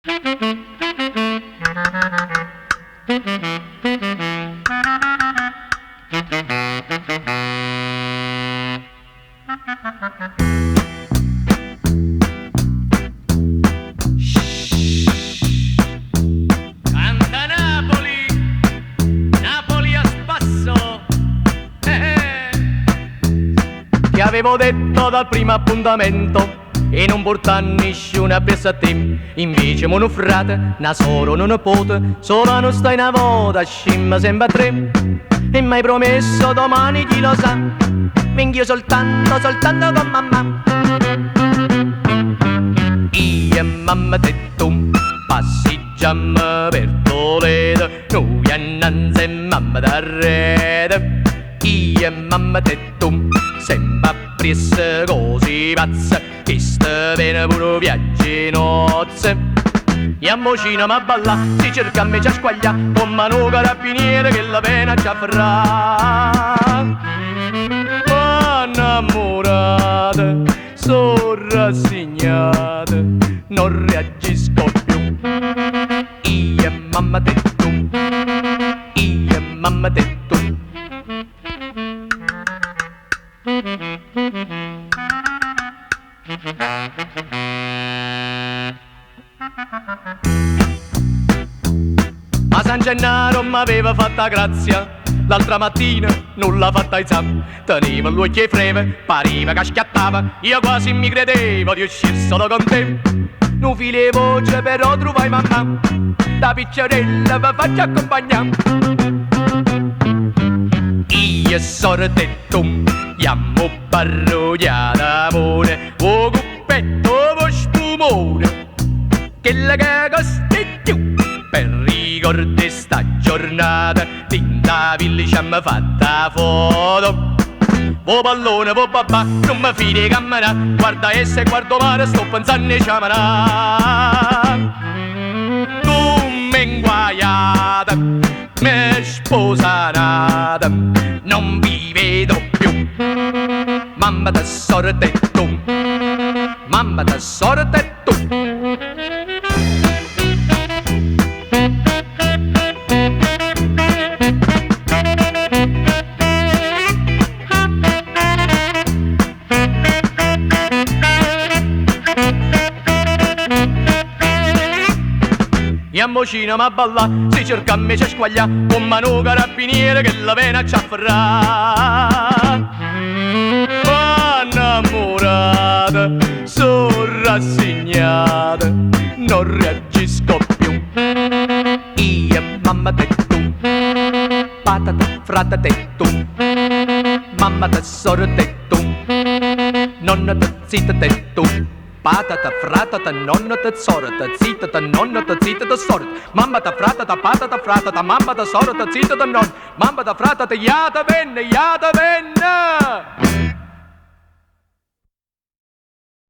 Canta Napoli, Napoli a spasso. Ti avevo detto dal primo appuntamento e non portare nessuna pezza a te. Invece mono frate, na solo non nipote, solo non stai una volta, scimma sempre a tre. E mi hai promesso domani chi lo sa, vengo io soltanto con mamma. Io e mamma te tu passeggiamo per Toledo, noi annanzi e mamma da rete. Io e mamma te tu sempre appresso così pazza, che sta bene pure viaggi nozze. E a Mocina ma balla, si cerca a me già squaglia, con mano carabiniere che la pena già farà. Innamorata, sono rassegnata, non reagisco più. Io e mamma te tu, io e mamma te tu. Ma San Gennaro m'aveva fatta grazia, l'altra mattina non l'ha fatta esame. Teneva l'occhio e freve, pareva che schiattava, io quasi mi credevo di uscire solo con te. Non file voce però trovai mamma, da piccerella vi faccio accompagnare. Io e sorte e tu, chiamo parroglia d'amore, o cuppetto o spumone, che la che costa più per ricordare sta giornata. Tinta villa ci hanno fatta foto. Vo pallone, vo babà, non mi fidi di camminare, guarda essa e guardo mare, sto pensando a ciamanà. Tu mi inguaiata, mi sposanata, non vi vedo più. Mamma da sorte e tu, mamma da sorte e tu. E a Mocina ma balla, si cerca a me c'è squaglia, con mano carabiniere che la pena ci afferrà. Innamorata, sono rassegnata, non reagisco più. Io e mamma te tu, patata, frate te tu, mamma te sorte tu, nonna te zita te tu. Patata, fratata, nonna te sorta, zitata, nonna te zitata, sorta. Mamma te fratata, patata, fratata, mamma te sorta, zitata, nonna. Mamma te fratata, iata venne, iata venne.